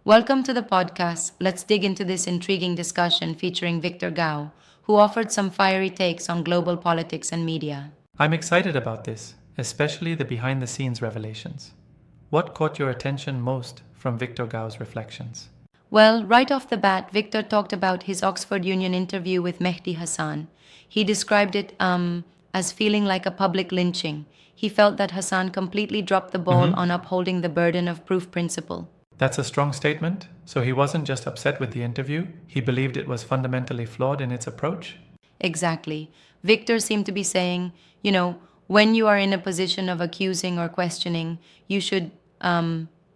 Welcome to the podcast. Let's dig into this intriguing discussion featuring Victor Gao, who offered some fiery takes on global politics and media. I'm excited about this, especially the behind the scenes revelations. What caught your attention most from Victor Gao's reflections? Well, right off the bat, Victor talked about his Oxford Union interview with Mehdi Hassan. He described it as feeling like a public lynching. He felt that Hassan completely dropped the ball on upholding the burden of proof principle. That's a strong statement. So he wasn't just upset with the interview, he believed it was fundamentally flawed in its approach? Exactly. Victor seemed to be saying, when you are in a position of accusing or questioning, you should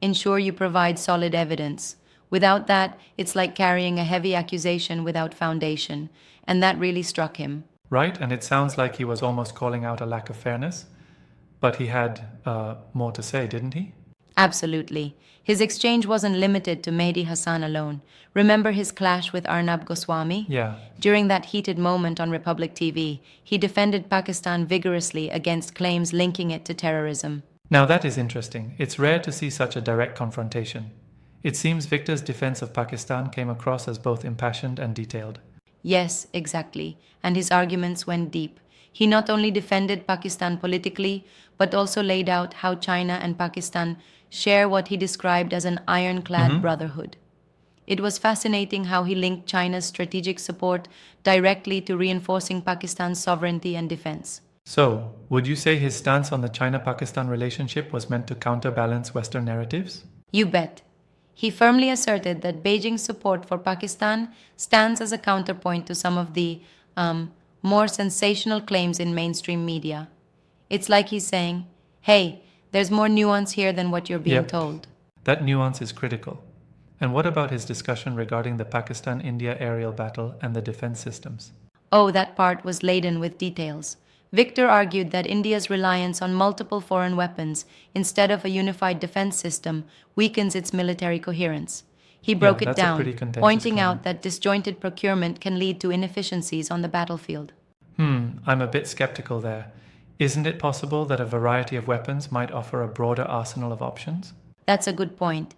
ensure you provide solid evidence. Without that, it's like carrying a heavy accusation without foundation. And that really struck him. Right, and it sounds like he was almost calling out a lack of fairness. But he had more to say, didn't he? Absolutely. His exchange wasn't limited to Mehdi Hassan alone. Remember his clash with Arnab Goswami? Yeah. During that heated moment on Republic TV, he defended Pakistan vigorously against claims linking it to terrorism. Now that is interesting. It's rare to see such a direct confrontation. It seems Victor's defense of Pakistan came across as both impassioned and detailed. Yes, exactly. And his arguments went deep. He not only defended Pakistan politically, but also laid out how China and Pakistan share what he described as an ironclad brotherhood. It was fascinating how he linked China's strategic support directly to reinforcing Pakistan's sovereignty and defense. So, would you say his stance on the China-Pakistan relationship was meant to counterbalance Western narratives? You bet. He firmly asserted that Beijing's support for Pakistan stands as a counterpoint to some of the more sensational claims in mainstream media. It's like he's saying, hey, there's more nuance here than what you're being told. That nuance is critical. And what about his discussion regarding the Pakistan-India aerial battle and the defense systems? Oh, that part was laden with details. Victor argued that India's reliance on multiple foreign weapons instead of a unified defense system weakens its military coherence. He broke it that's a down, pretty contentious pointing comment. out that disjointed procurement can lead to inefficiencies on the battlefield. I'm a bit skeptical there. Isn't it possible that a variety of weapons might offer a broader arsenal of options? That's a good point.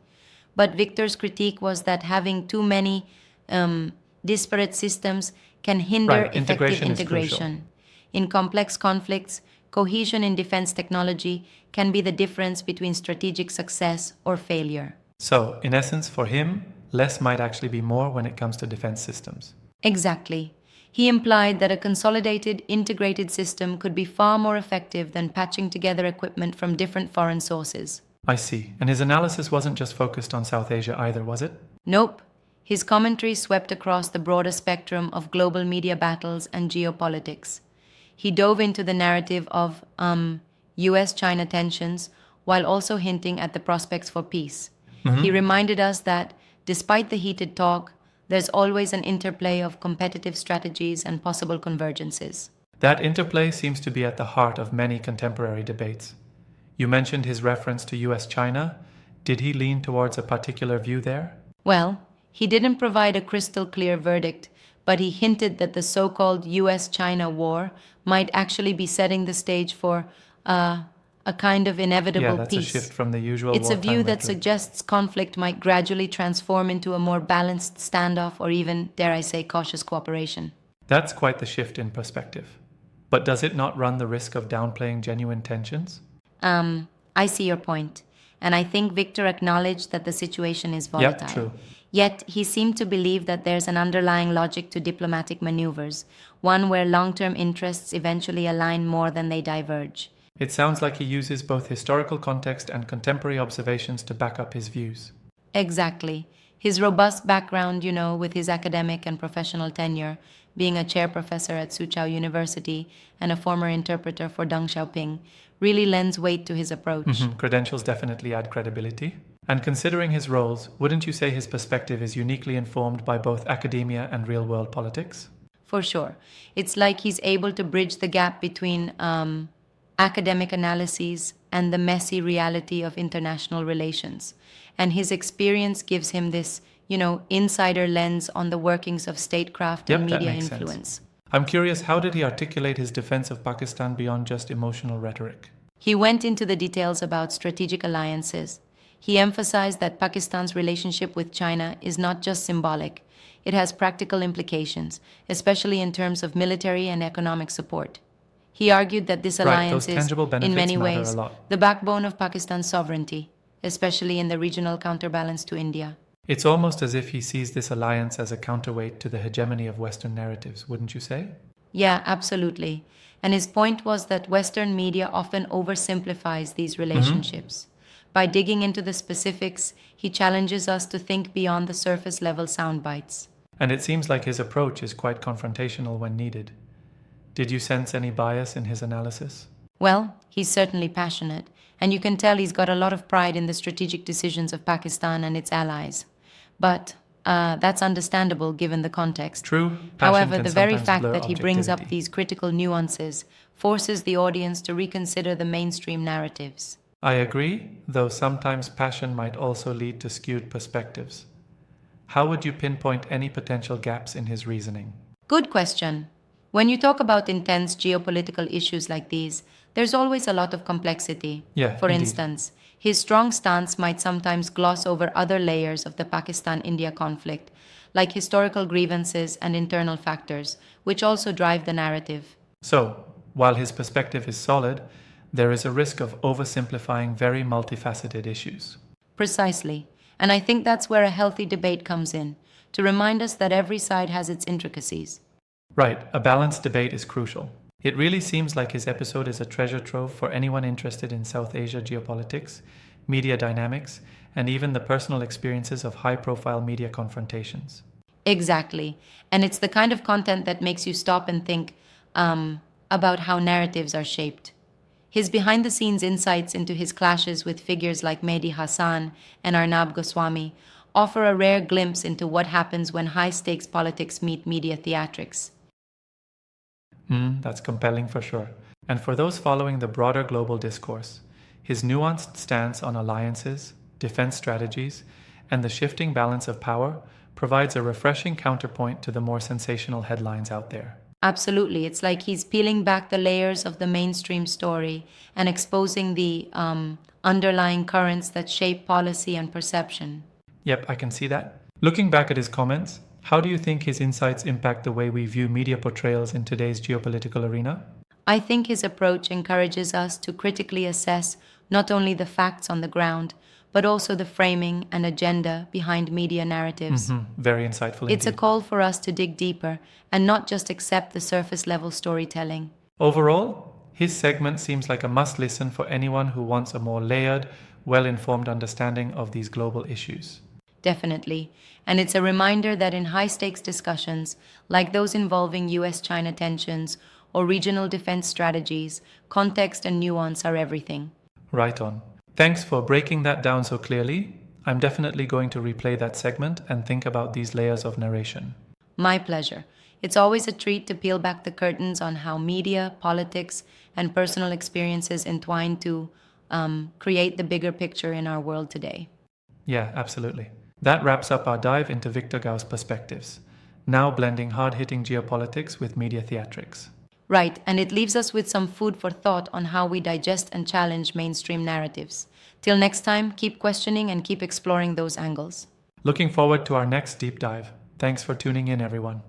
But Victor's critique was that having too many disparate systems can hinder Right, effective integration is crucial. integration. In complex conflicts, cohesion in defense technology can be the difference between strategic success or failure. So, in essence, for him, less might actually be more when it comes to defense systems. Exactly. He implied that a consolidated, integrated system could be far more effective than patching together equipment from different foreign sources. I see. And his analysis wasn't just focused on South Asia either, was it? Nope. His commentary swept across the broader spectrum of global media battles and geopolitics. He dove into the narrative of US-China tensions while also hinting at the prospects for peace. He reminded us that, despite the heated talk, there's always an interplay of competitive strategies and possible convergences. That interplay seems to be at the heart of many contemporary debates. You mentioned his reference to US-China. Did he lean towards a particular view there? Well, he didn't provide a crystal clear verdict, but he hinted that the so-called US-China war might actually be setting the stage for a kind of inevitable that's peace. a shift from the usual It's a wartime view that rhetoric. suggests conflict might gradually transform into a more balanced standoff or even, dare I say, cautious cooperation. That's quite the shift in perspective. But does it not run the risk of downplaying genuine tensions? I see your point, and I think Victor acknowledged that the situation is volatile. True. Yet he seemed to believe that there's an underlying logic to diplomatic maneuvers, one where long-term interests eventually align more than they diverge. It sounds like he uses both historical context and contemporary observations to back up his views. Exactly. His robust background, with his academic and professional tenure, being a chair professor at Soochow University and a former interpreter for Deng Xiaoping, really lends weight to his approach. Credentials definitely add credibility. And considering his roles, wouldn't you say his perspective is uniquely informed by both academia and real-world politics? For sure. It's like he's able to bridge the gap between academic analyses and the messy reality of international relations. And his experience gives him this, insider lens on the workings of statecraft and that media makes sense. influence. I'm curious, how did he articulate his defense of Pakistan beyond just emotional rhetoric? He went into the details about strategic alliances. He emphasized that Pakistan's relationship with China is not just symbolic, it has practical implications, especially in terms of military and economic support. He argued that this Right, those alliance is, tangible in benefits many matter a ways, lot. the backbone of Pakistan's sovereignty, especially in the regional counterbalance to India. It's almost as if he sees this alliance as a counterweight to the hegemony of Western narratives, wouldn't you say? Yeah, absolutely. And his point was that Western media often oversimplifies these relationships. By digging into the specifics, he challenges us to think beyond the surface level sound bites. And it seems like his approach is quite confrontational when needed. Did you sense any bias in his analysis? Well, he's certainly passionate, and you can tell he's got a lot of pride in the strategic decisions of Pakistan and its allies. But that's understandable given the context. True, passion However, can the very sometimes fact blur that he brings up objectivity. these critical nuances forces the audience to reconsider the mainstream narratives. I agree, though sometimes passion might also lead to skewed perspectives. How would you pinpoint any potential gaps in his reasoning? Good question. When you talk about intense geopolitical issues like these, there's always a lot of complexity. Yeah, For indeed. instance, his strong stance might sometimes gloss over other layers of the Pakistan India conflict, like historical grievances and internal factors, which also drive the narrative. So, while his perspective is solid, there is a risk of oversimplifying very multifaceted issues. Precisely. And I think that's where a healthy debate comes in, to remind us that every side has its intricacies. Right, a balanced debate is crucial. It really seems like his episode is a treasure trove for anyone interested in South Asia geopolitics, media dynamics, and even the personal experiences of high profile media confrontations. Exactly. And it's the kind of content that makes you stop and think about how narratives are shaped. His behind the scenes insights into his clashes with figures like Mehdi Hassan and Arnab Goswami offer a rare glimpse into what happens when high stakes politics meet media theatrics. That's compelling for sure. And for those following the broader global discourse, his nuanced stance on alliances, defense strategies, and the shifting balance of power provides a refreshing counterpoint to the more sensational headlines out there. Absolutely. It's like he's peeling back the layers of the mainstream story and exposing the underlying currents that shape policy and perception. Yep, I can see that. Looking back at his comments, how do you think his insights impact the way we view media portrayals in today's geopolitical arena? I think his approach encourages us to critically assess not only the facts on the ground, but also the framing and agenda behind media narratives. Very insightful It's a indeed. call for us to dig deeper and not just accept the surface level storytelling. Overall, his segment seems like a must listen for anyone who wants a more layered, well informed understanding of these global issues. Definitely. And it's a reminder that in high stakes discussions, like those involving US China tensions or regional defense strategies, context and nuance are everything. Right on. Thanks for breaking that down so clearly. I'm definitely going to replay that segment and think about these layers of narration. My pleasure. It's always a treat to peel back the curtains on how media, politics, and personal experiences entwine to create the bigger picture in our world today. Yeah, absolutely. That wraps up our dive into Victor Gao's perspectives, now blending hard-hitting geopolitics with media theatrics. Right, and it leaves us with some food for thought on how we digest and challenge mainstream narratives. Till next time, keep questioning and keep exploring those angles. Looking forward to our next deep dive. Thanks for tuning in, everyone.